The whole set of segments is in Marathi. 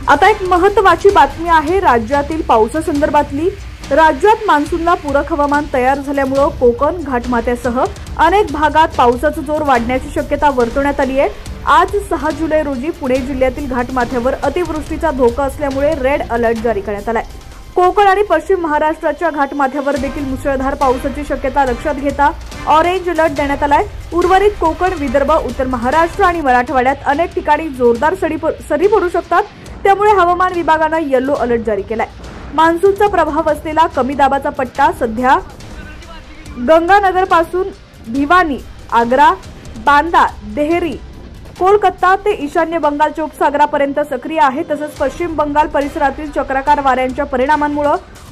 आता एक महत्त्वाची बातमी आहे राज्यातील पावसासंदर्भातली। राज्यात मान्सूनला पूरक हवामान तयार झाल्यामुळे कोकण घाटमाथ्यासह अनेक भागात पावसाचा जोर वाढण्याची शक्यता वर्तवण्यात आली आहे। आज 6 जुलै रोजी पुणे जिल्ह्यातील घाटमाथ्यावर अतिवृष्टीचा धोका असल्यामुळे रेड अलर्ट जारी करण्यात आलाय। कोकण आणि पश्चिम महाराष्ट्राच्या घाटमाथ्यावर देखील मुसळधार पावसाची शक्यता लक्षात घेता ऑरेंज अलर्ट देण्यात आलाय। उर्वरित कोकण, विदर्भ, उत्तर महाराष्ट्र आणि मराठवाड्यात अनेक ठिकाणी जोरदार सरी पडू शकतात, त्यामुळे हवामान विभागाने येलो अलर्ट जारी केलाय। मान्सूनचा प्रभाव असलेला कमी दाबाचा पट्टा सध्या गंगानगर पासून भिवानी, आग्रा, बांदा, देहरी, कोलकाता ते ईशान्य बंगालच्या उपसागरापर्यंत सक्रिय आहे। तसंच पश्चिम बंगाल परिसरातील चक्राकार वाऱ्यांच्या परिणामांमुळे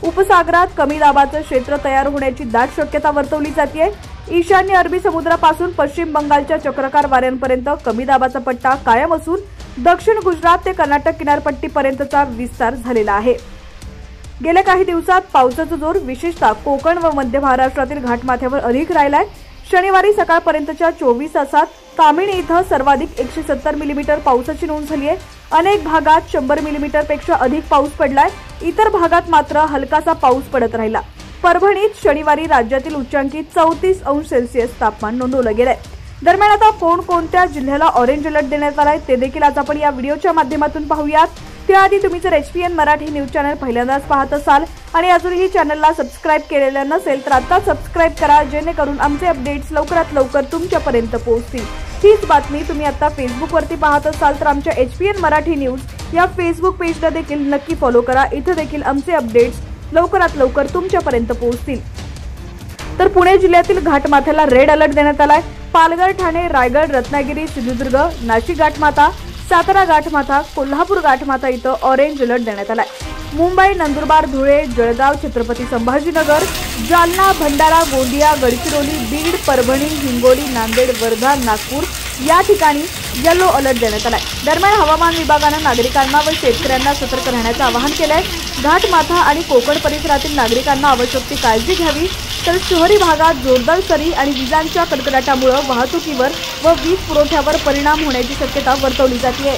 उपसागरात कमी दाबाचं क्षेत्र तयार होण्याची दाट शक्यता वर्तवली जाते। ईशान्य अरबी समुद्रापासून पश्चिम बंगालच्या चक्राकार वाऱ्यांपर्यंत कमी दाबाचा पट्टा कायम असून दक्षिण गुजरात ते कर्नाटक किनारपट्टीपर्यंतचा विस्तार झालेला आहे। गेल्या काही दिवसात पावसाचा जोर विशेषतः कोकण व मध्य महाराष्ट्रातील घाटमाथ्यावर अधिक राहिलाय। शनिवारी सकाळपर्यंतच्या 24 तासात कामिणी इथं सर्वाधिक 170 मिलीमीटर पावसाची नोंद झाली आहे। अनेक भागात 100 मिलीमीटरपेक्षा अधिक पाऊस पडलाय। इतर भागात मात्र हलकासा पाऊस पडत राहिला। परभणीत शनिवारी राज्यातील उच्चांकी 34 अंश सेल्सिअस तापमान नोंदवलं गेलंय। दरम्यान आता कोणत्या जिल्ह्याला ऑरेंज अलर्ट देण्यात आलाय ते देखील आज आपण या व्हिडिओच्या माध्यमातून पाहूयात। त्याआधी तुम्ही जर HPN मराठी न्यूज चॅनल पहिल्यांदाच पाहत असाल आणि अजूनही चॅनलला सबस्क्राइब केलेलं नसेल तर आता सबस्क्राइब करा, जेणेकरून आमचे अपडेट्स लवकरात लवकर तुमच्यापर्यंत पोहोचतील। हीच बातमी तुम्ही आता फेसबुकवरती पाहत असाल तर आमच्या HPN मराठी न्यूज या फेसबुक पेजला देखील नक्की फॉलो करा। इथे देखील आमचे अपडेट्स लवकरात लवकर तुमच्यापर्यंत पोहोचतील। तर पुणे जिल्ह्यातील घाटमाथ्याला रेड अलर्ट देण्यात आलाय। पालघर, ठाणे, रायगड, रत्नागिरी, सिंधुदुर्ग, नाशिक घाटमाथा, सातारा घाटमाथा, कोल्हापूर घाटमाथा इथं ऑरेंज अलर्ट देण्यात आलाय। मुंबई, नंदुरबार, धुळे, जळगाव, छत्रपती संभाजीनगर, जालना, भंडारा, गोंदिया, गडचिरोली, बीड, परभणी, हिंगोली, नांदेड, वर्धा, नागपूर या ठिकाणी येलो अलर्ट देण्यात आलाय। दरम्यान हवामान विभागाने नागरिकांना व शेतकऱ्यांना सतर्क राहण्याचे आवाहन केलंय। घाटमाथा आणि कोकण परिसरातील नागरिकांना आवश्यक ती काळजी घ्यावी। तर शहरी भागात जोरदार सरी आणि विजांच्या कडकडाटामुळे वाहतुकीवर व वीज पुरवठ्यावर परिणाम होण्याची शक्यता वर्तवली जाते।